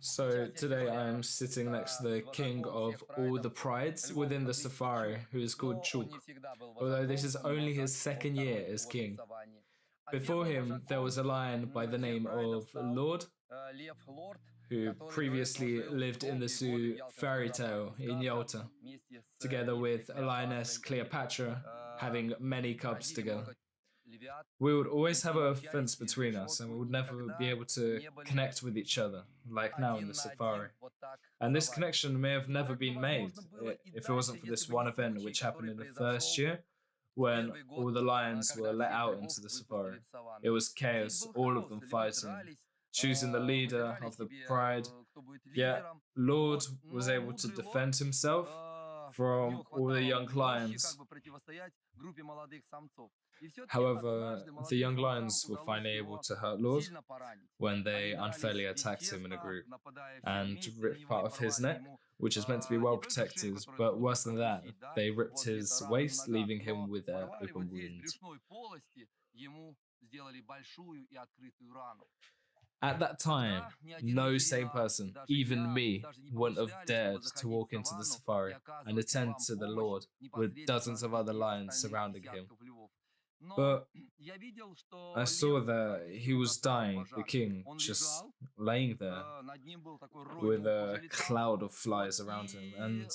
So today I'm sitting next to the king of all the prides within the safari, who is called Chuk, although this is only his second year as king. Before him, there was a lion by the name of Lord, who previously lived in the zoo Fairy Tale in Yalta, together with a lioness Cleopatra, having many cubs together. We would always have a fence between us, and we would never be able to connect with each other, like now in the safari. And this connection may have never been made if it wasn't for this one event which happened in the first year when all the lions were let out into the safari. It was chaos, all of them fighting, choosing the leader of the pride. Yet Lord was able to defend himself from all the young lions. However, the young lions were finally able to hurt Lord when they unfairly attacked him in a group and ripped part of his neck, which is meant to be well protected, but worse than that, they ripped his waist, leaving him with an open wound. At that time, no sane person, even me, wouldn't have dared to walk into the safari and attend to the Lord with dozens of other lions surrounding him. But I saw that he was dying, the king, just laying there with a cloud of flies around him, and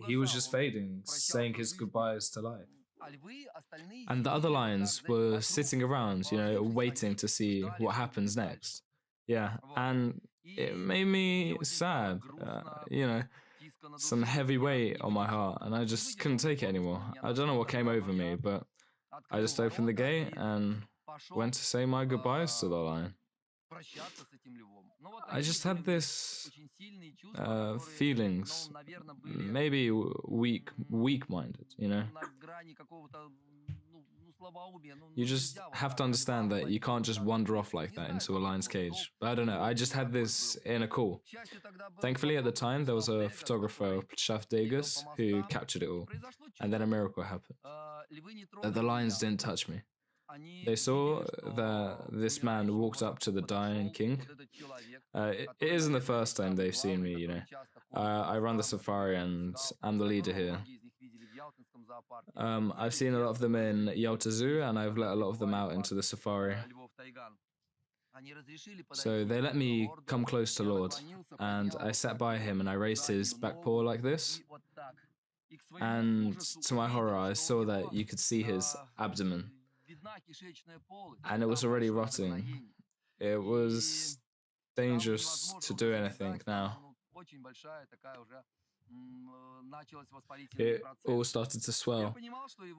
he was just fading, saying his goodbyes to life. And the other lions were sitting around, waiting to see what happens next. Yeah, and it made me sad, some heavy weight on my heart, and I just couldn't take it anymore. I don't know what came over me, but I just opened the gate and went to say my goodbyes to the lion. I just had this feelings, maybe weak-minded, You just have to understand that you can't just wander off like that into a lion's cage. But I don't know, I just had this inner call. Thankfully, at the time, there was a photographer, Pshaf Degas, who captured it all. And then a miracle happened. That the lions didn't touch me. They saw that this man walked up to the dying king. It isn't the first time they've seen me, I run the safari and I'm the leader here. I've seen a lot of them in Yalta Zoo, and I've let a lot of them out into the safari. So they let me come close to Lord, and I sat by him and I raised his back paw like this. And to my horror, I saw that you could see his abdomen, and it was already rotting. It was dangerous to do anything now. It all started to swell.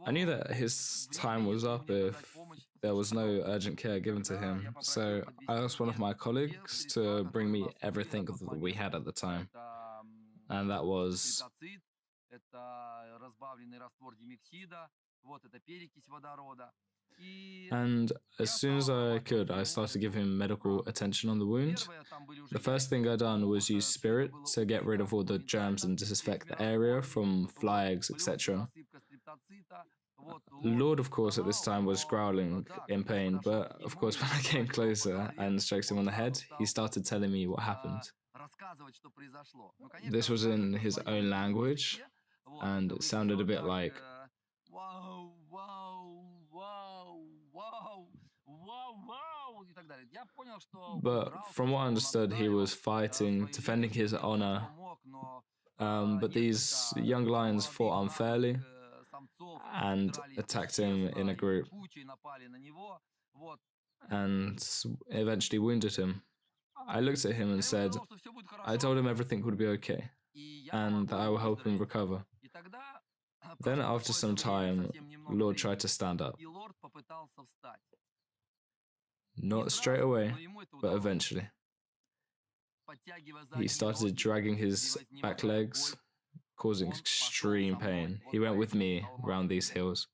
I knew that his time was up if there was no urgent care given to him, so I asked one of my colleagues to bring me everything that we had at the time, and that was and as soon as I could, I started to give him medical attention on the wound. The first thing I done was use spirit to get rid of all the germs and disinfect the area from fly eggs, etc. Lord, of course, at this time was growling in pain, but of course when I came closer and stroked him on the head, he started telling me what happened. This was in his own language, and it sounded a bit like, but from what I understood, he was fighting, defending his honor. But these young lions fought unfairly and attacked him in a group, and eventually wounded him. I looked at him and said, I told him everything would be okay, and that I will help him recover. Then after some time, Lord tried to stand up. Not straight away, but eventually. He started dragging his back legs, causing extreme pain. He went with me round these hills.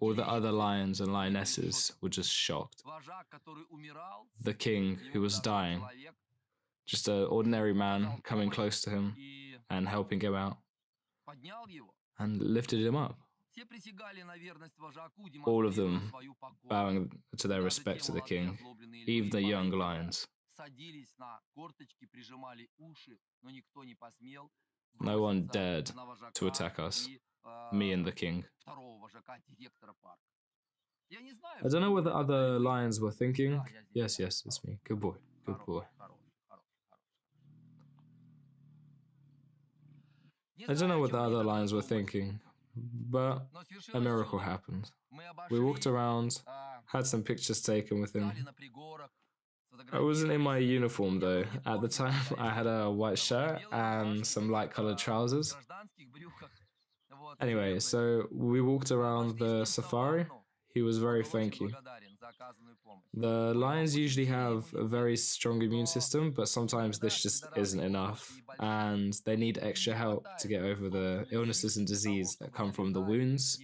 All the other lions and lionesses were just shocked. The king, who was dying, just an ordinary man coming close to him and helping him out, and lifted him up. all of them bowing to their respect to the king, even the young lions. No one dared to attack us, me and the king. I don't know what the other lions were thinking. Yes, it's me. Good boy, good boy. I don't know what the other lions were thinking, but a miracle happened. We walked around, had some pictures taken with him. I wasn't in my uniform though. At the time, I had a white shirt and some light colored trousers. Anyway, so we walked around the safari. He was very thank you. The lions usually have a very strong immune system, but sometimes this just isn't enough, and they need extra help to get over the illnesses and disease that come from the wounds,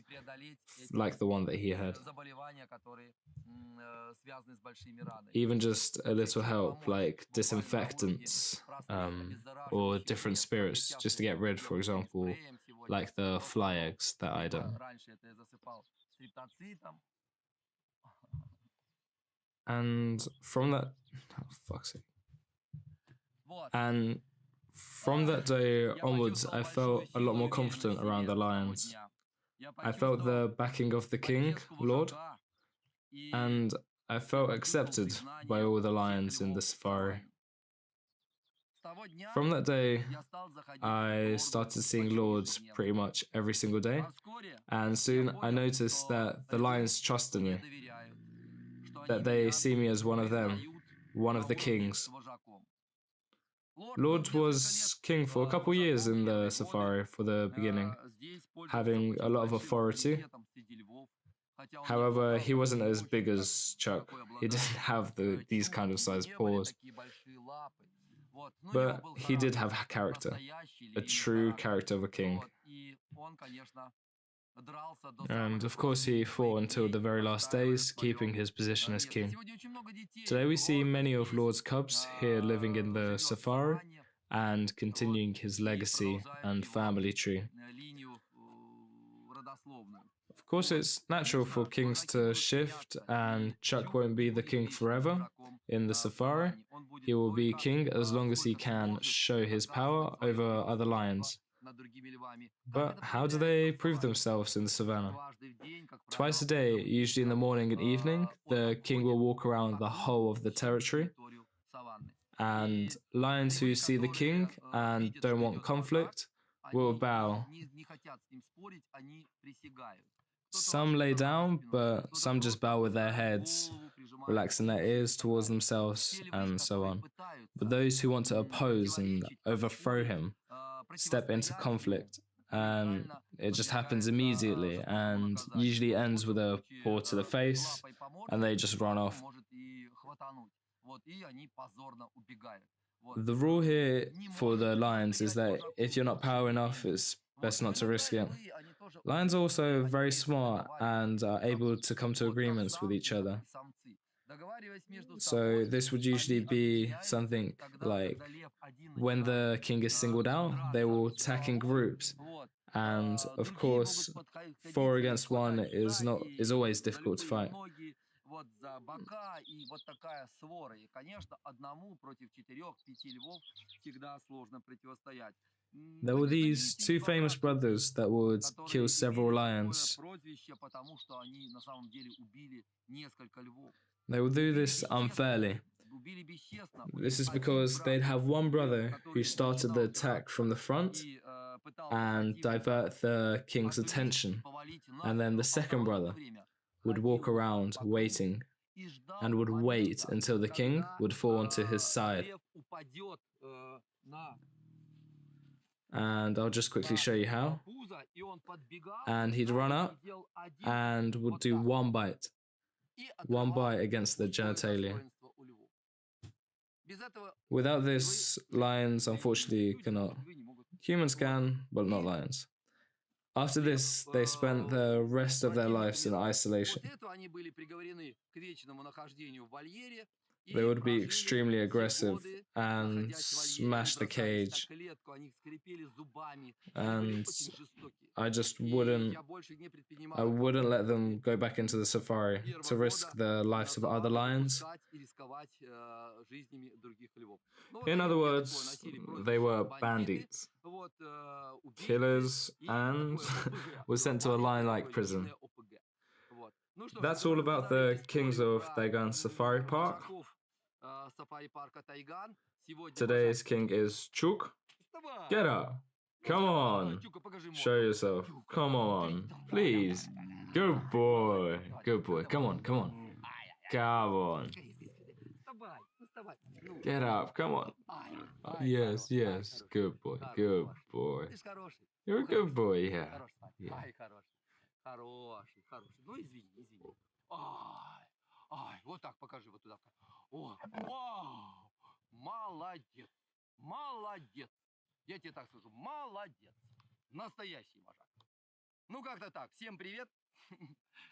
like the one that he had. Even just a little help, like disinfectants, or different spirits, just to get rid, for example, like the fly eggs that I done. And from that, oh, fuck's sake. And from that day onwards, I felt a lot more confident around the lions. I felt the backing of the king, Lord, and I felt accepted by all the lions in the safari. From that day, I started seeing lords pretty much every single day, and soon I noticed that the lions trusted me, that they see me as one of them, one of the kings. Lord was king for a couple years in the safari for the beginning, having a lot of authority. However, he wasn't as big as Chuck. He didn't have these kind of sized paws. But he did have character, a true character of a king. And of course he fought until the very last days, keeping his position as king. Today we see many of Lord's cubs here living in the safari and continuing his legacy and family tree. Of course it's natural for kings to shift, and Chuck won't be the king forever in the safari. He will be king as long as he can show his power over other lions. But how do they prove themselves in the savannah? Twice a day, usually in the morning and evening, the king will walk around the whole of the territory. And lions who see the king and don't want conflict will bow. Some lay down, but some just bow with their heads, relaxing their ears towards themselves, and so on. But those who want to oppose and overthrow him step into conflict, and it just happens immediately and usually ends with a paw to the face, and they just run off. The rule here for the lions is that if you're not powerful enough, it's best not to risk it. Lions are also very smart and are able to come to agreements with each other. So this would usually be something like when the king is singled out, they will attack in groups. And of course, 4 against 1 is always difficult to fight. There were these 2 famous brothers that would kill several lions. They would do this unfairly. This is because they'd have one brother who started the attack from the front and divert the king's attention, and then the second brother would walk around waiting and would wait until the king would fall onto his side. And I'll just quickly show you how. And he'd run up and would do one bite against the genitalia. Without this, lions unfortunately cannot. Humans can, but not lions. After this, they spent the rest of their lives in isolation. they would be extremely aggressive and smash the cage. And I just wouldn't let them go back into the safari to risk the lives of other lions. In other words, they were bandits, killers, and were sent to a lion-like prison. That's all about the kings of Taigan Safari Park. Today's king is Chuk. Get up. Come on. Show yourself. Come on. Please. Good boy. Good boy. Come on. Come on. Come on. Get up. Come on. Yes, yes. Good boy. Good boy. You're a good boy, yeah. Yeah. Хороший, хороший. Ну, извини, извини. Вот так покажи вот туда. О, вау! Молодец! Молодец! Я тебе так скажу, молодец! Настоящий вожак. Ну, как-то так. Всем привет!